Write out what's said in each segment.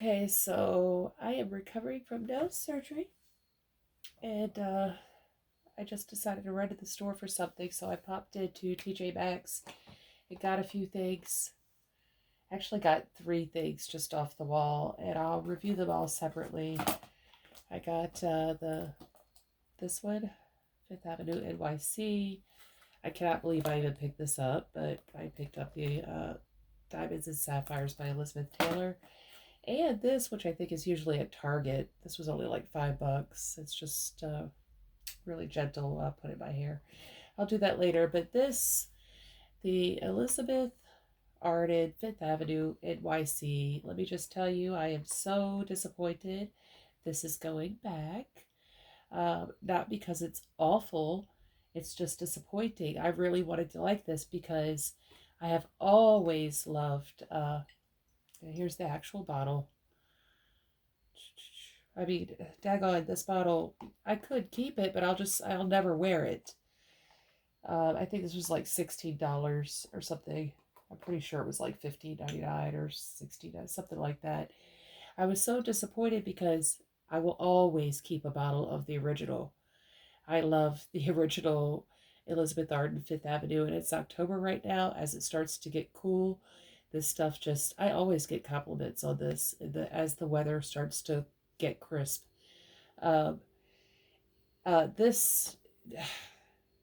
Okay, so I am recovering from nose surgery, and I just decided to run to the store for something, so I popped into TJMAXX and got a few things. Actually, got three things just off the wall, and I'll review them all separately. I got the this one, Fifth Avenue NYC. I cannot believe I even picked this up, but I picked up the Diamonds and Sapphires by Elizabeth Taylor. And this, which I think is usually at Target, this was only like $5. It's just really gentle. Put in my hair. I'll do that later. But this, the Elizabeth Arden Fifth Avenue NYC. Let me just tell you, I am so disappointed. This is going back. Not because it's awful. It's just disappointing. I really wanted to like this because I have always loved. Here's the actual bottle. I mean, daggone, this bottle, I could keep it, but I'll never wear it. I think this was like $16 or something. I'm pretty sure it was like $15.99 or $16, something like that. I was so disappointed because I will always keep a bottle of the original. I love the original Elizabeth Arden Fifth Avenue, and it's October right now. As it starts to get cool, this stuff just, I always get compliments on this as the weather starts to get crisp. Um, this,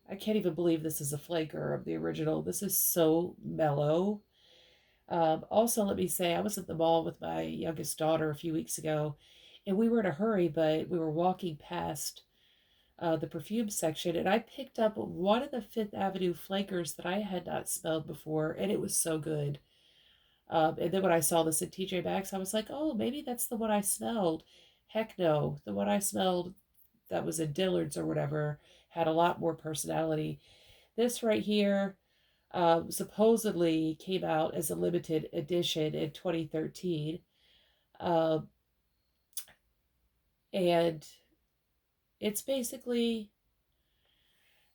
I can't even believe this is a flaker of the original. This is so mellow. Also, let me say, I was at the mall with my youngest daughter a few weeks ago, and we were in a hurry, but we were walking past the perfume section, and I picked up one of the Fifth Avenue flakers that I had not smelled before, and it was so good. And then when I saw this at TJ Maxx, I was like, oh, maybe that's the one I smelled. Heck no, the one I smelled that was in Dillard's or whatever had a lot more personality. This right here supposedly came out as a limited edition in 2013. Um, and it's basically,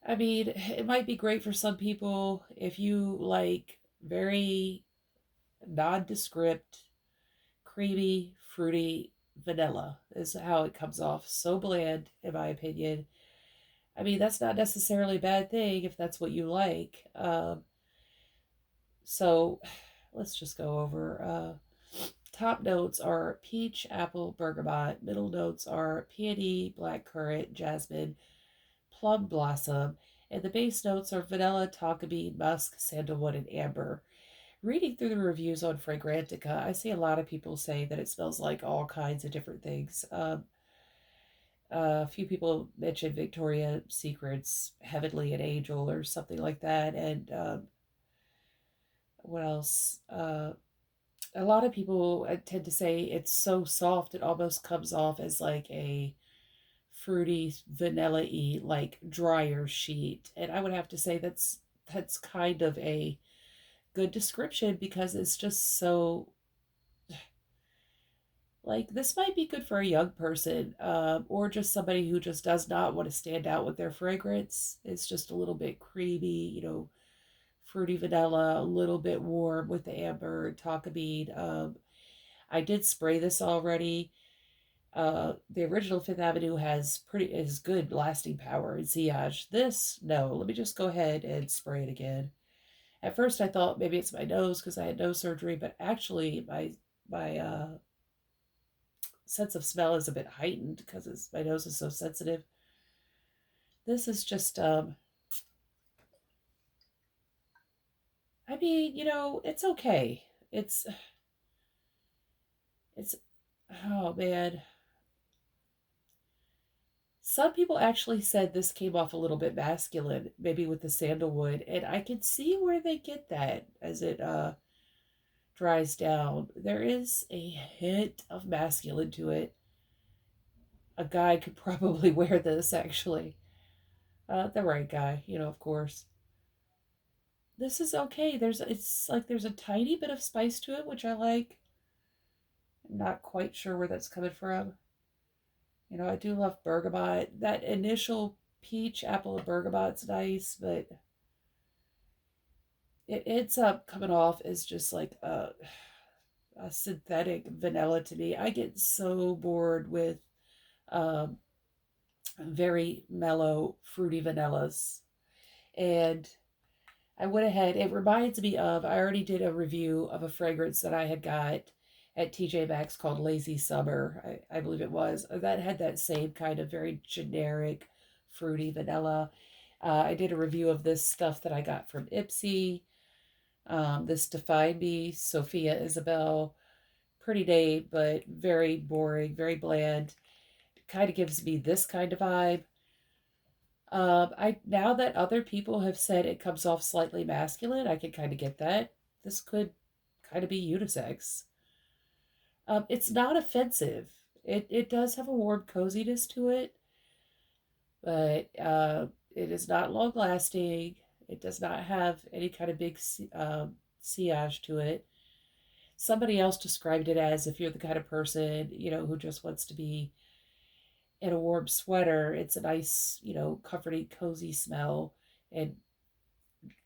I mean, it might be great for some people if you like very nondescript, creamy, fruity vanilla, is how it comes off. So bland, in my opinion. I mean, that's not necessarily a bad thing if that's what you like. So let's just go over. Top notes are peach, apple, bergamot. Middle notes are peony, black currant, jasmine, plum blossom. And the base notes are vanilla, tonka bean, musk, sandalwood, and amber. Reading through the reviews on Fragrantica, I see a lot of people say that it smells like all kinds of different things. A few people mentioned Victoria's Secret's Heavenly and Angel or something like that. And what else? A lot of people tend to say it's so soft it almost comes off as like a fruity, vanilla-y, like dryer sheet. And I would have to say that's kind of a good description because it's just so like this might be good for a young person or just somebody who just does not want to stand out with their fragrance. It's just a little bit creamy, fruity vanilla, a little bit warm with the amber tonka bean. I did spray this already. The original Fifth Avenue has good lasting power and sillage. This, no, let me just go ahead and spray it again. At first I thought maybe it's my nose because I had nose surgery, but actually my sense of smell is a bit heightened because my nose is so sensitive. This is just I mean, it's okay. It's oh man. Some people actually said this came off a little bit masculine, maybe with the sandalwood, and I can see where they get that as it dries down. There is a hint of masculine to it. A guy could probably wear this actually. The right guy, of course. This is okay. It's like there's a tiny bit of spice to it, which I like. I'm not quite sure where that's coming from. I do love bergamot. That initial peach, apple, and bergamot's nice, but it ends up coming off as just like a synthetic vanilla to me. I get so bored with um, very mellow, fruity vanillas. And I went ahead, it reminds me of, I already did a review of a fragrance that I had got at TJMAXX called Lazy Summer, I believe it was. That had that same kind of very generic, fruity vanilla. I did a review of this stuff that I got from Ipsy. This Define Me, Sophia Isabel. Pretty name, but very boring, very bland. Kind of gives me this kind of vibe. I now that other people have said it comes off slightly masculine, I can kind of get that. This could kind of be unisex. It's not offensive. It does have a warm coziness to it, but it is not long lasting. It does not have any kind of big sillage to it. Somebody else described it as if you're the kind of person, who just wants to be in a warm sweater, it's a nice, comforting, cozy smell and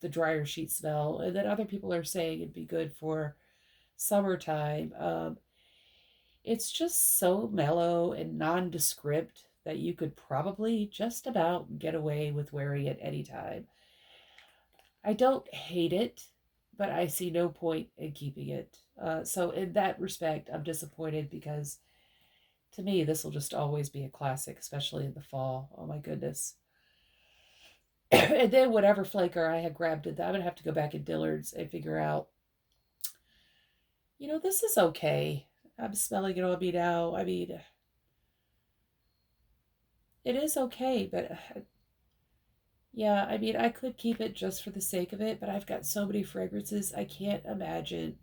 the dryer sheet smell. And then other people are saying it'd be good for summertime. It's just so mellow and nondescript that you could probably just about get away with wearing it anytime. I don't hate it, but I see no point in keeping it. So in that respect, I'm disappointed because to me, this will just always be a classic, especially in the fall. Oh my goodness. And then whatever flaker I had grabbed it, I'm going to have to go back in Dillard's and figure out, this is okay. I'm smelling it on me now. I mean, it is okay, but yeah, I mean, I could keep it just for the sake of it, but I've got so many fragrances, I can't imagine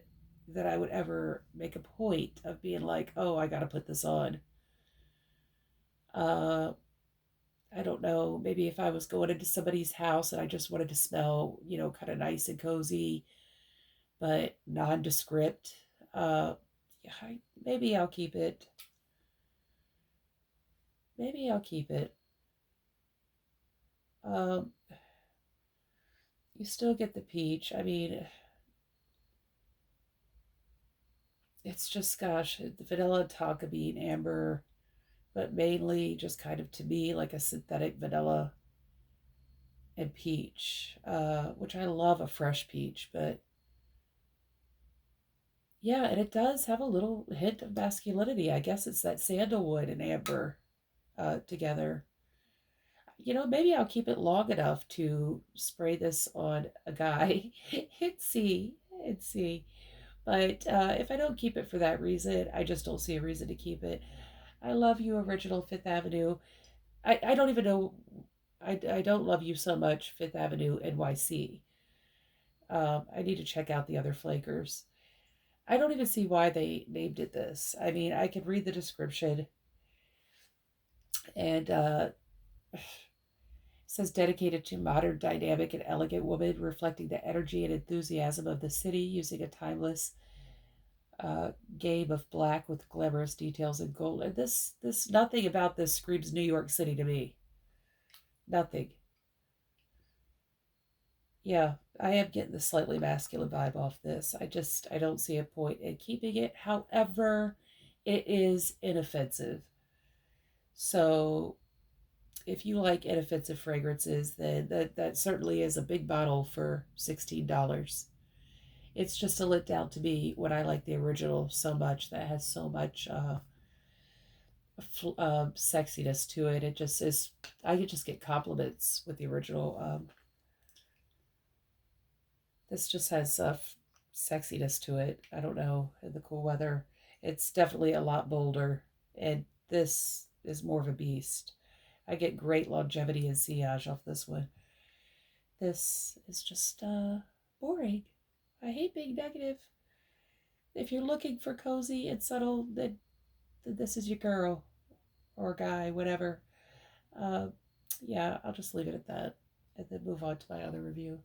that I would ever make a point of being like, oh, I got to put this on. Uh, I don't know, maybe if I was going into somebody's house and I just wanted to smell, kind of nice and cozy, but nondescript. Yeah, maybe I'll keep it. Maybe I'll keep it. Um, you still get the peach. I mean, it's just, gosh, the vanilla tonka bean amber, but mainly just kind of to me like a synthetic vanilla and peach, which I love a fresh peach, but yeah, and it does have a little hint of masculinity. I guess it's that sandalwood and amber together. Maybe I'll keep it long enough to spray this on a guy and see. But if I don't keep it for that reason, I just don't see a reason to keep it. I love you, Original Fifth Avenue. I don't even know. I don't love you so much, Fifth Avenue, NYC. I need to check out the other flakers. I don't even see why they named it this. I mean, I could read the description and it says dedicated to modern, dynamic, and elegant women, reflecting the energy and enthusiasm of the city, using a timeless game of black with glamorous details in gold. And this nothing about this screams New York City to me. Nothing. Yeah, I am getting the slightly masculine vibe off this. I don't see a point in keeping it. However, it is inoffensive. So if you like inoffensive fragrances, then that certainly is a big bottle for $16. It's just a letdown to me when I like the original so much, that has so much sexiness to it. It just is. I could just get compliments with the original. This just has sexiness to it. I don't know, in the cool weather. It's definitely a lot bolder, and this is more of a beast. I get great longevity and sillage off this one. This is just boring. I hate being negative. If you're looking for cozy and subtle, then this is your girl or guy, whatever. Uh, yeah, I'll just leave it at that and then move on to my other review.